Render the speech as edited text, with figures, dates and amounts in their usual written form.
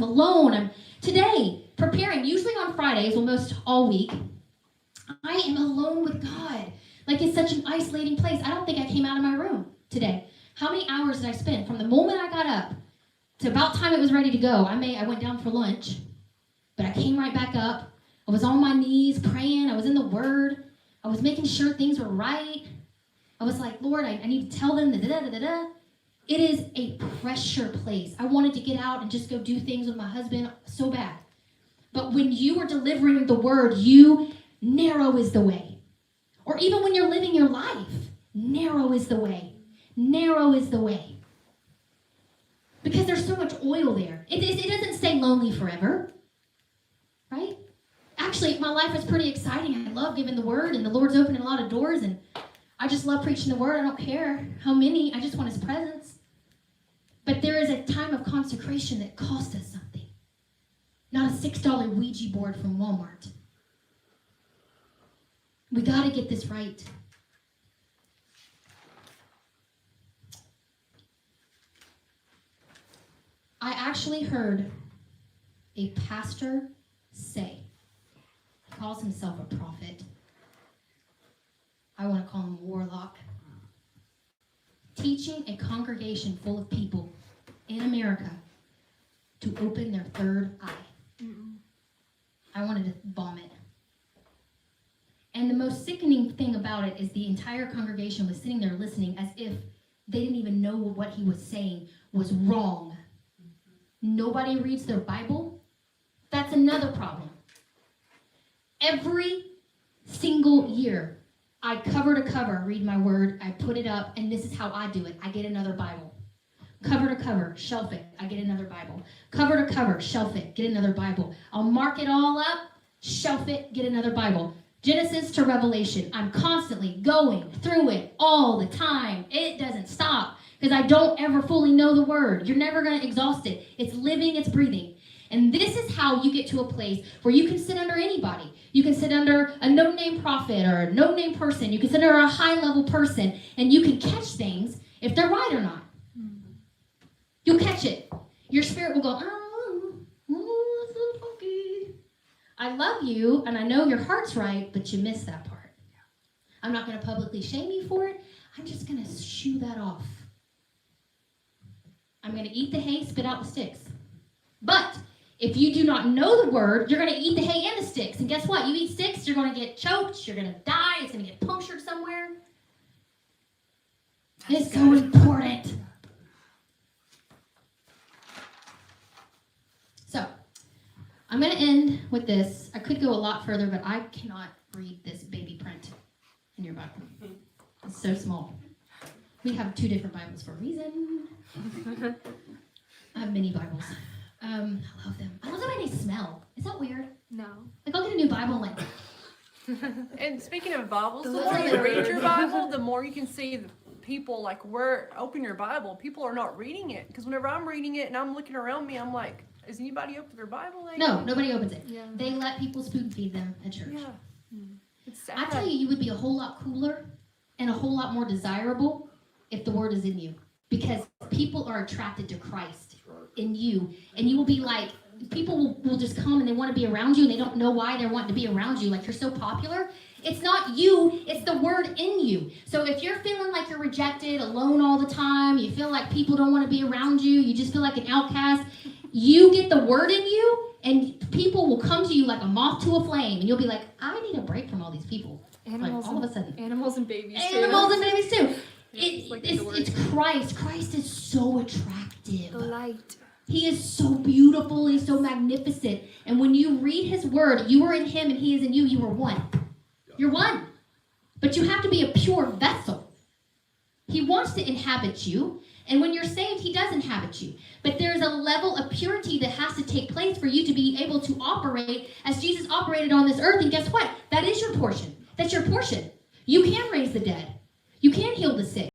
I'm alone. I'm today preparing, usually on Fridays, almost all week, I am alone with God. Like it's such an isolating place. I don't think I came out of my room today. How many hours did I spend from the moment I got up to about time it was ready to go? I went down for lunch, but I came right back up. I was on my knees praying. I was in the Word. I was making sure things were right. I was like, Lord, I need to tell them da-da-da-da-da. It is a pressure place. I wanted to get out and just go do things with my husband so bad. But when you are delivering the Word, narrow is the way. Or even when you're living your life, narrow is the way. Narrow is the way. Because there's so much oil there. It doesn't stay lonely forever. Right? Actually, my life is pretty exciting. I love giving the Word, and the Lord's opening a lot of doors, and I just love preaching the Word. I don't care how many. I just want His presence. But there is a time of consecration that costs us something. Not a $6 Ouija board from Walmart. We got to get this right. I actually heard a pastor say, he calls himself a prophet. I want to call him a warlock. Teaching a congregation full of people in America to open their third eye. I wanted to vomit. And the most sickening thing about it is the entire congregation was sitting there listening as if they didn't even know what he was saying was wrong. Nobody reads their Bible. That's another problem. Every single year, I cover to cover read my Word, I put it up, and this is how I do it. I get another Bible. Cover to cover, shelf it, I get another Bible. Cover to cover, shelf it, get another Bible. I'll mark it all up, shelf it, get another Bible. Genesis to Revelation. I'm constantly going through it all the time. It doesn't stop because I don't ever fully know the Word. You're never going to exhaust it. It's living, it's breathing. And this is how you get to a place where you can sit under anybody. You can sit under a no-name prophet or a no-name person. You can sit under a high-level person, and you can catch things if they're right or not. You'll catch it. Your spirit will go, oh, that's so funky. I love you, and I know your heart's right, but you missed that part. I'm not going to publicly shame you for it. I'm just going to shoo that off. I'm going to eat the hay, spit out the sticks. But if you do not know the Word, you're going to eat the hay and the sticks. And guess what? You eat sticks, you're going to get choked, you're going to die, it's going to get punctured somewhere. It's so important. So, I'm going to end with this. I could go a lot further, but I cannot read this baby print in your Bible. It's so small. We have 2 different Bibles for a reason. I have many Bibles. I love them. I love the way they smell. Is that weird? No. Like, I'll get a new Bible and like... And speaking of Bibles, the more you read your Bible, the more you can see the people, like, open your Bible. People are not reading it. Because whenever I'm reading it and I'm looking around me, I'm like, is anybody open their Bible? No, nobody opens it. Yeah. They let people spoon feed them at church. Yeah. It's sad. I tell you, you would be a whole lot cooler and a whole lot more desirable if the Word is in you. Because people are attracted to Christ in you. And you will be like, people will just come and they want to be around you and they don't know why they're wanting to be around you. Like, you're so popular. It's not you, it's the Word in you. So if you're feeling like you're rejected, alone all the time, you feel like people don't want to be around you, you just feel like an outcast, you get the Word in you and people will come to you like a moth to a flame. And you'll be like, I need a break from all these people. Animals, like, all of a sudden. Animals and babies too. Animals and babies too. It's It's Christ. Christ is so attractive. The light. He is so beautiful. He's so magnificent. And when you read His Word, you are in Him and He is in you. You are one. You're one. But you have to be a pure vessel. He wants to inhabit you. And when you're saved, He does inhabit you. But there's a level of purity that has to take place for you to be able to operate as Jesus operated on this earth. And guess what? That is your portion. That's your portion. You can raise the dead. You can heal the sick.